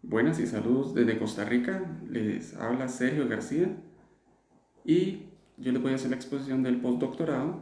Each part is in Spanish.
Buenas y saludos desde Costa Rica. Les habla Sergio García y yo les voy a hacer la exposición del postdoctorado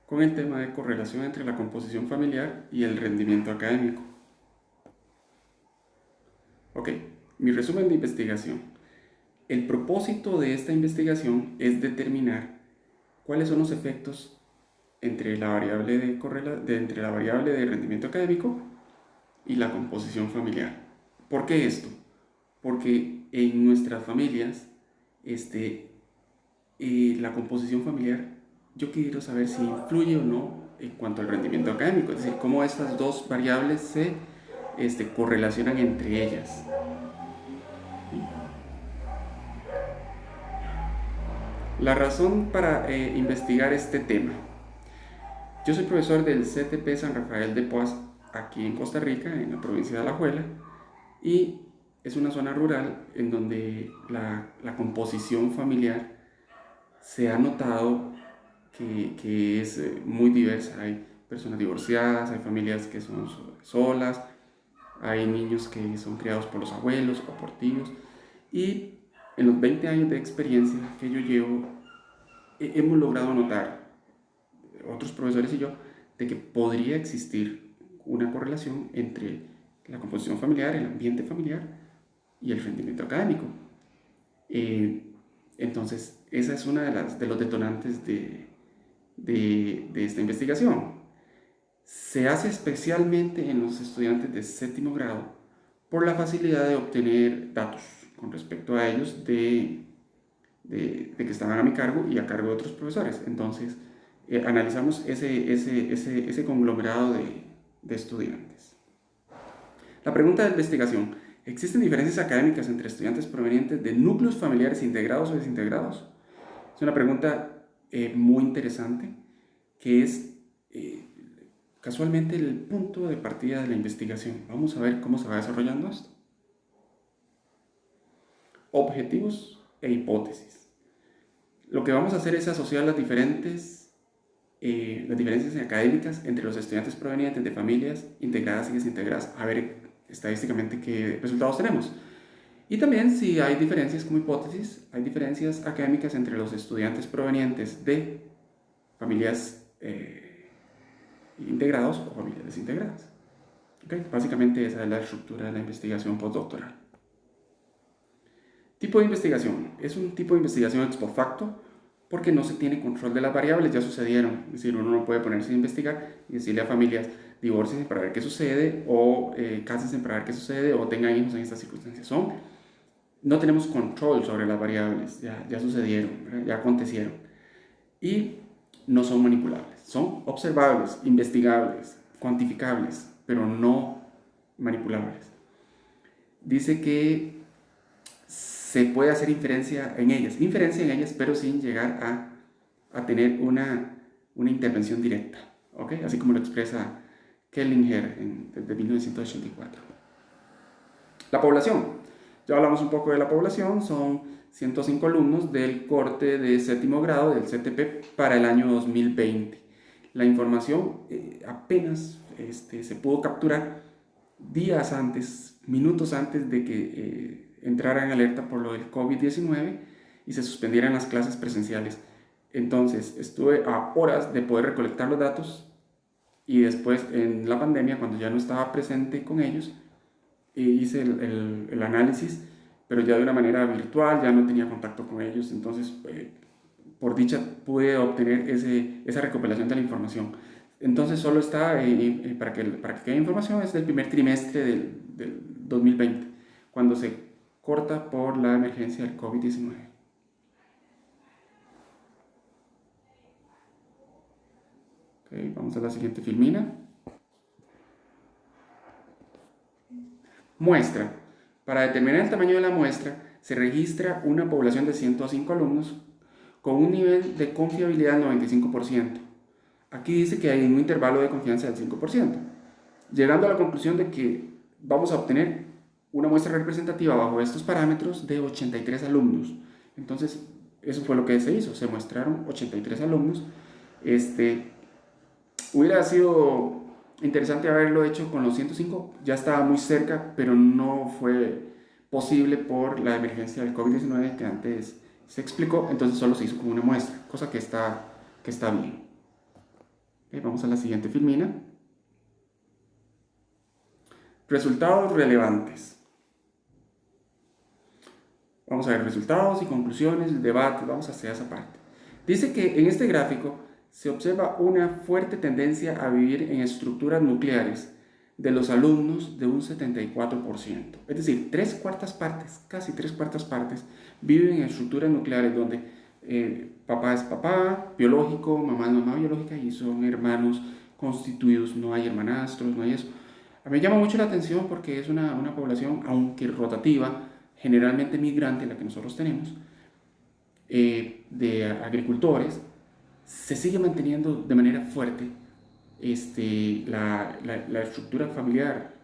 con el tema de correlación entre la composición familiar y el rendimiento académico. Ok, mi resumen de investigación. El propósito de esta investigación es determinar cuáles son los efectos entre la variable entre la variable de rendimiento académico y la composición familiar. ¿Por qué esto? Porque en nuestras familias, este, la composición familiar, yo quiero saber si influye o no en cuanto al rendimiento académico, es decir, cómo estas dos variables se correlacionan entre ellas. La razón para investigar este tema. Yo soy profesor del CTP San Rafael de Poás, aquí en Costa Rica, en la provincia de Alajuela, y es una zona rural en donde la composición familiar se ha notado que es muy diversa. Hay personas divorciadas, hay familias que son solas, hay niños que son criados por los abuelos o por tíos. Y en los 20 años de experiencia que yo llevo, hemos logrado notar, otros profesores y yo, de que podría existir una correlación entre la composición familiar, el ambiente familiar y el rendimiento académico. Eh, entonces, esa es una de los detonantes de esta investigación. Se hace especialmente en los estudiantes de séptimo grado por la facilidad de obtener datos con respecto a ellos de que estaban a mi cargo y a cargo de otros profesores. Entonces, analizamos ese conglomerado de estudiantes. La pregunta de investigación: ¿existen diferencias académicas entre estudiantes provenientes de núcleos familiares integrados o desintegrados? Es una pregunta muy interesante que es casualmente el punto de partida de la investigación. Vamos a ver cómo se va desarrollando esto. Objetivos e hipótesis. Lo que vamos a hacer es asociar las diferencias académicas entre los estudiantes provenientes de familias integradas y desintegradas, a ver estadísticamente qué resultados tenemos. Y también, si hay diferencias como hipótesis, hay diferencias académicas entre los estudiantes provenientes de familias integrados o familias desintegradas. ¿Okay? Básicamente esa es la estructura de la investigación postdoctoral. Tipo de investigación. Es un tipo de investigación ex post facto porque no se tiene control de las variables, ya sucedieron. Es decir, uno no puede ponerse a investigar y decirle a familias: divórciense para ver qué sucede, o cásense para ver qué sucede, o tengan hijos en estas circunstancias. No tenemos control sobre las variables, ya sucedieron, ya acontecieron. Y no son manipulables, son observables, investigables, cuantificables, pero no manipulables. Dice que se puede hacer inferencia en ellas, pero sin llegar a tener una intervención directa, ¿okay? Así como lo expresa Kellinger desde 1984. La población. Ya hablamos un poco de la población, son 105 alumnos del corte de séptimo grado del CTP para el año 2020. La información apenas se pudo capturar días antes, minutos antes de que entrara en alerta por lo del COVID-19 y se suspendieran las clases presenciales. Entonces estuve a horas de poder recolectar los datos, y después, en la pandemia, cuando ya no estaba presente con ellos, hice el análisis, pero ya de una manera virtual, ya no tenía contacto con ellos. Entonces, por dicha, pude obtener esa recopilación de la información. Entonces, solo está, para que quede información, es del primer trimestre del 2020, cuando se corta por la emergencia del COVID-19. Okay, vamos a la siguiente filmina. Muestra. Para determinar el tamaño de la muestra, se registra una población de 105 alumnos con un nivel de confiabilidad del 95%. Aquí dice que hay un intervalo de confianza del 5%, llegando a la conclusión de que vamos a obtener una muestra representativa bajo estos parámetros de 83 alumnos. Entonces, eso fue lo que se hizo. Se muestraron 83 alumnos. Hubiera sido interesante haberlo hecho con los 105, ya estaba muy cerca, pero no fue posible por la emergencia del COVID-19 que antes se explicó, entonces solo se hizo con una muestra, cosa que está bien. Okay, vamos a la siguiente filmina. Resultados relevantes. Vamos a ver resultados y conclusiones, debate, vamos hacia esa parte. Dice que en este gráfico se observa una fuerte tendencia a vivir en estructuras nucleares de los alumnos de un 74%. Es decir, 3/4 partes, casi 3/4 partes, viven en estructuras nucleares donde papá es papá biológico, mamá es mamá biológica y son hermanos constituidos, no hay hermanastros, no hay eso. A mí me llama mucho la atención porque es una población, aunque rotativa, generalmente migrante, la que nosotros tenemos, de agricultores, se sigue manteniendo de manera fuerte la estructura familiar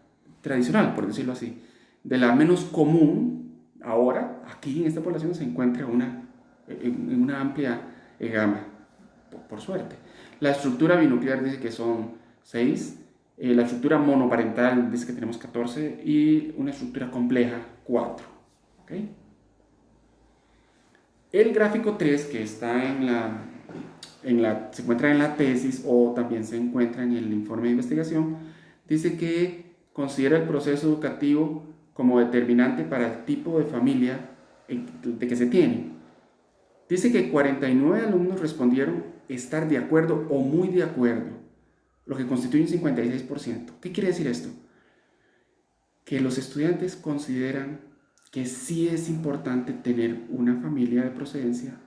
tradicional, por decirlo así. De la menos común, ahora, aquí en esta población se encuentra en una amplia gama, por suerte. La estructura binuclear dice que son 6, la estructura monoparental dice que tenemos 14 y una estructura compleja 4. ¿Okay? El gráfico 3, que está se encuentra en la tesis o también se encuentra en el informe de investigación, dice que considera el proceso educativo como determinante para el tipo de familia de que se tiene. Dice que 49 alumnos respondieron estar de acuerdo o muy de acuerdo, lo que constituye un 56%. ¿Qué quiere decir esto? Que los estudiantes consideran que sí es importante tener una familia de procedencia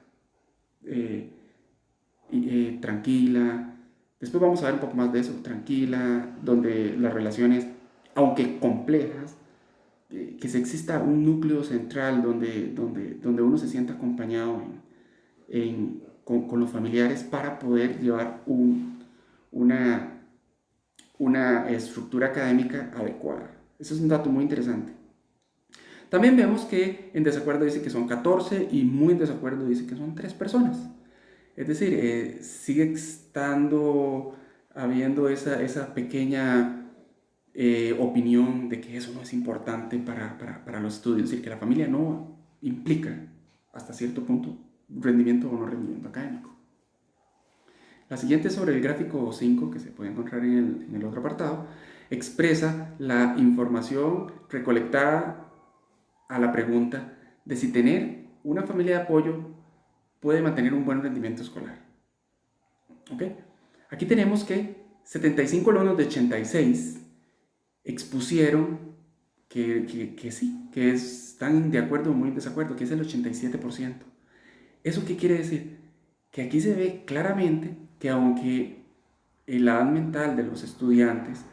tranquila. Después vamos a ver un poco más de eso, tranquila, donde las relaciones, aunque complejas, que se exista un núcleo central donde uno se sienta acompañado con los familiares para poder llevar una estructura académica adecuada. Eso es un dato muy interesante. También vemos que en desacuerdo dice que son 14 y muy en desacuerdo dice que son 3 personas. Es decir, sigue habiendo esa pequeña opinión de que eso no es importante para los estudios, es decir, que la familia no implica hasta cierto punto rendimiento o no rendimiento académico. La siguiente sobre el gráfico 5, que se puede encontrar en el otro apartado, expresa la información recolectada a la pregunta de si tener una familia de apoyo puede mantener un buen rendimiento escolar. ¿Okay? Aquí tenemos que 75 alumnos de 86 expusieron que sí, que están de acuerdo o muy en desacuerdo, que es el 87%. ¿Eso qué quiere decir? Que aquí se ve claramente que aunque la edad mental de los estudiantes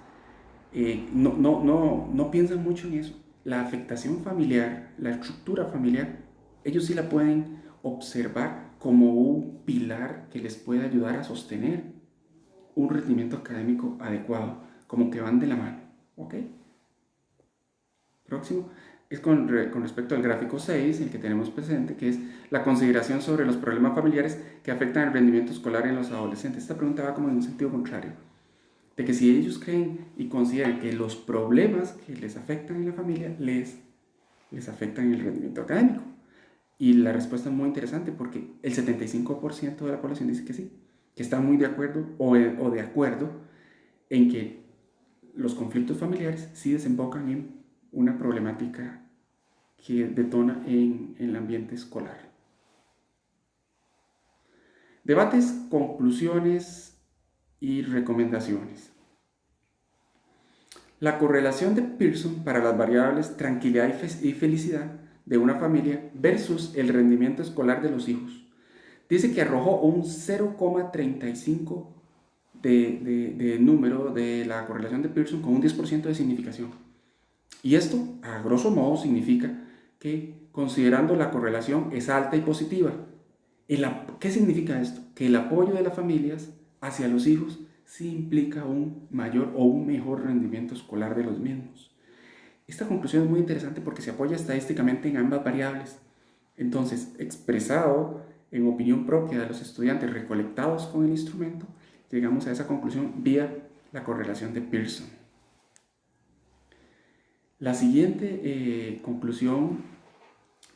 no piensan mucho en eso, la afectación familiar, la estructura familiar, ellos sí la pueden observar como un pilar que les puede ayudar a sostener un rendimiento académico adecuado, como que van de la mano. ¿Ok? Próximo es con respecto al gráfico 6, el que tenemos presente, que es la consideración sobre los problemas familiares que afectan el rendimiento escolar en los adolescentes. Esta pregunta va como en un sentido contrario, de que si ellos creen y consideran que los problemas que les afectan en la familia les afectan en el rendimiento académico. Y la respuesta es muy interesante porque el 75% de la población dice que sí, que está muy de acuerdo o de acuerdo en que los conflictos familiares sí desembocan en una problemática que detona en el ambiente escolar. Debates, conclusiones y recomendaciones. La correlación de Pearson para las variables tranquilidad y felicidad de una familia versus el rendimiento escolar de los hijos. Dice que arrojó un 0,35 de número de la correlación de Pearson con un 10% de significación. Y esto, a grosso modo, significa que considerando la correlación es alta y positiva. ¿Qué significa esto? Que el apoyo de las familias hacia los hijos sí implica un mayor o un mejor rendimiento escolar de los mismos. Esta conclusión es muy interesante porque se apoya estadísticamente en ambas variables. Entonces, expresado en opinión propia de los estudiantes recolectados con el instrumento, llegamos a esa conclusión vía la correlación de Pearson. La siguiente conclusión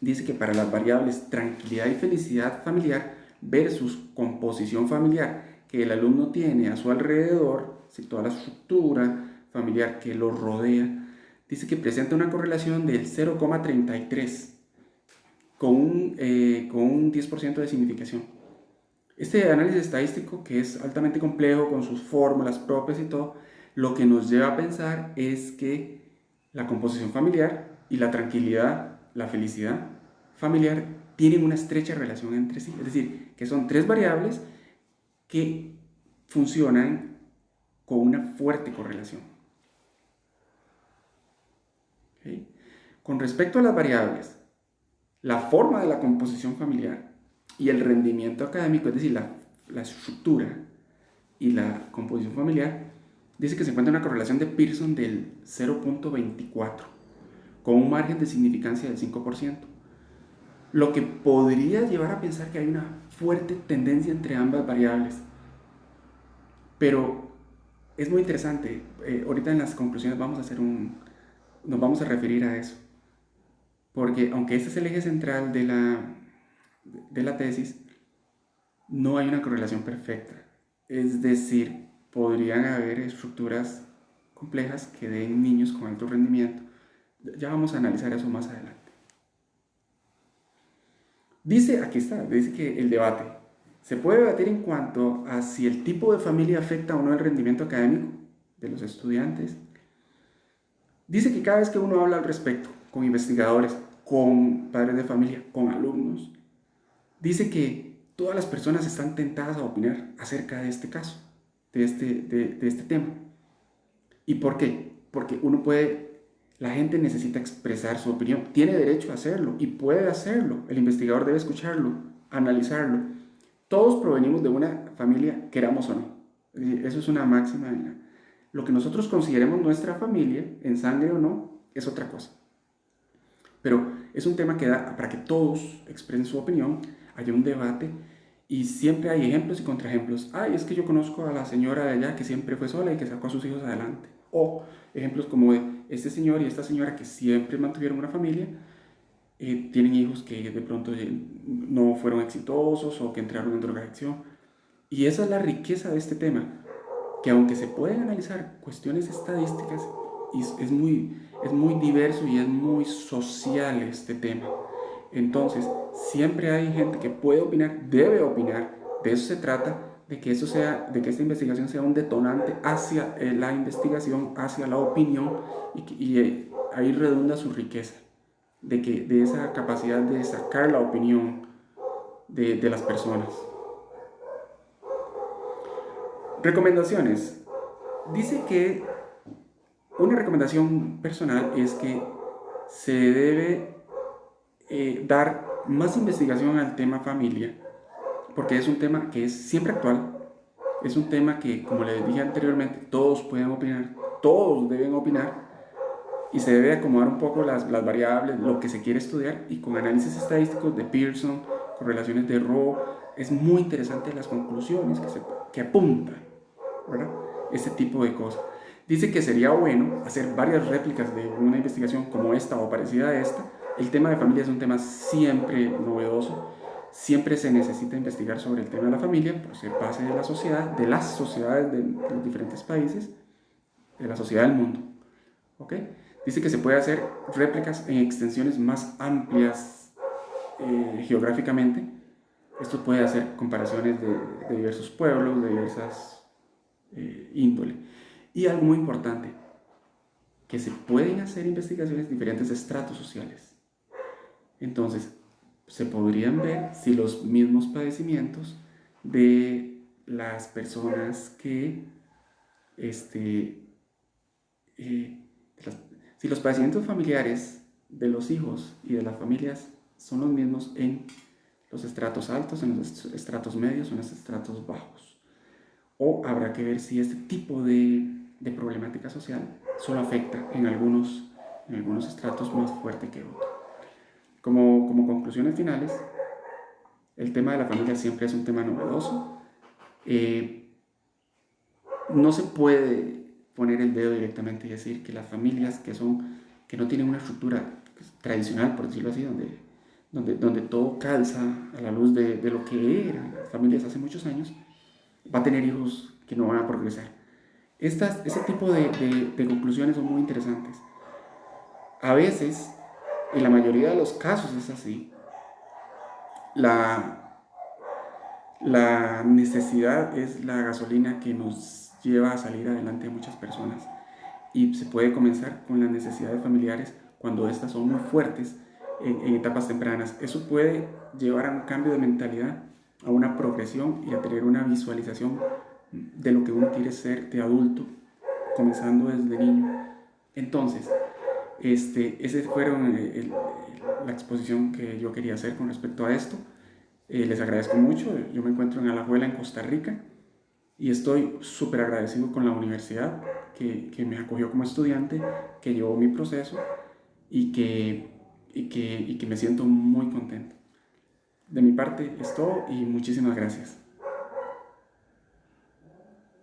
dice que para las variables tranquilidad y felicidad familiar versus composición familiar que el alumno tiene a su alrededor, si toda la estructura familiar que lo rodea, dice que presenta una correlación del 0,33 con un 10% de significación. Este análisis estadístico, que es altamente complejo con sus fórmulas propias y todo, lo que nos lleva a pensar es que la composición familiar y la tranquilidad, la felicidad familiar tienen una estrecha relación entre sí. Es decir, que son tres variables que funcionan con una fuerte correlación. ¿Okay? Con respecto a las variables, la forma de la composición familiar y el rendimiento académico, es decir, la estructura y la composición familiar, dice que se encuentra una correlación de Pearson del 0,24, con un margen de significancia del 5%, lo que podría llevar a pensar que hay una fuerte tendencia entre ambas variables. Pero es muy interesante, ahorita en las conclusiones nos vamos a referir a eso, porque aunque este es el eje central de la tesis, no hay una correlación perfecta. Es decir, podrían haber estructuras complejas que den niños con alto rendimiento. Ya vamos a analizar eso más adelante. Dice, aquí está, dice que el debate se puede debatir en cuanto a si el tipo de familia afecta o no el rendimiento académico de los estudiantes. Dice que cada vez que uno habla al respecto con investigadores, con padres de familia, con alumnos, dice que todas las personas están tentadas a opinar acerca de este caso, de este tema. ¿Y por qué? Porque la gente necesita expresar su opinión, tiene derecho a hacerlo y puede hacerlo. El investigador debe escucharlo, analizarlo. Todos provenimos de una familia, queramos o no. Eso es una máxima. Lo que nosotros consideremos nuestra familia, en sangre o no, es otra cosa. Pero es un tema que da para que todos expresen su opinión, haya un debate y siempre hay ejemplos y contraejemplos. Ay, es que yo conozco a la señora de allá que siempre fue sola y que sacó a sus hijos adelante. O ejemplos como de este señor y esta señora que siempre mantuvieron una familia, tienen hijos que de pronto no fueron exitosos o que entraron en drogadicción. Y esa es la riqueza de este tema, que aunque se pueden analizar cuestiones estadísticas, es muy diverso y es muy social este tema. Entonces, siempre hay gente que puede opinar, debe opinar. De eso se trata, de que esta investigación sea un detonante hacia la investigación, hacia la opinión, y ahí redunda su riqueza, de esa capacidad de sacar la opinión de las personas. Recomendaciones. Dice que una recomendación personal es que se debe dar más investigación al tema familia, porque es un tema que es siempre actual, es un tema que, como les dije anteriormente, todos pueden opinar, todos deben opinar, y se debe acomodar un poco las variables, lo que se quiere estudiar, y con análisis estadísticos de Pearson, correlaciones de Rowe, es muy interesante las conclusiones que apuntan, ¿verdad? Este tipo de cosas. Dice que sería bueno hacer varias réplicas de una investigación como esta o parecida a esta. El tema de familia es un tema siempre novedoso, siempre se necesita investigar sobre el tema de la familia, por ser base de la sociedad, de las sociedades de los diferentes países, de la sociedad del mundo. ¿Ok? Dice que se puede hacer réplicas en extensiones más amplias geográficamente. Esto puede hacer comparaciones de diversos pueblos, de diversas índole. Y algo muy importante, que se pueden hacer investigaciones en diferentes estratos sociales. Entonces, se podrían ver si los mismos padecimientos de las personas si los padecimientos familiares de los hijos y de las familias son los mismos en los estratos altos, en los estratos medios o en los estratos bajos. O habrá que ver si este tipo de problemática social solo afecta en algunos estratos más fuerte que otros. Como conclusiones finales, el tema de la familia siempre es un tema novedoso. No se puede poner el dedo directamente y decir que las familias que son que no tienen una estructura tradicional, por decirlo así, donde todo calza a la luz de lo que eran las familias hace muchos años, va a tener hijos que no van a progresar. Ese tipo de conclusiones son muy interesantes. A veces, en la mayoría de los casos es así, la, la necesidad es la gasolina que nos lleva a salir adelante a muchas personas. Y se puede comenzar con las necesidades familiares cuando estas son muy fuertes en etapas tempranas. Eso puede llevar a un cambio de mentalidad, a una progresión y a tener una visualización de lo que uno quiere ser de adulto, comenzando desde niño. Entonces, ese fueron la exposición que yo quería hacer con respecto a esto. Les agradezco mucho. Yo me encuentro en Alajuela, en Costa Rica, y estoy súper agradecido con la universidad que me acogió como estudiante, que llevó mi proceso y que me siento muy contento. De mi parte es todo y muchísimas gracias.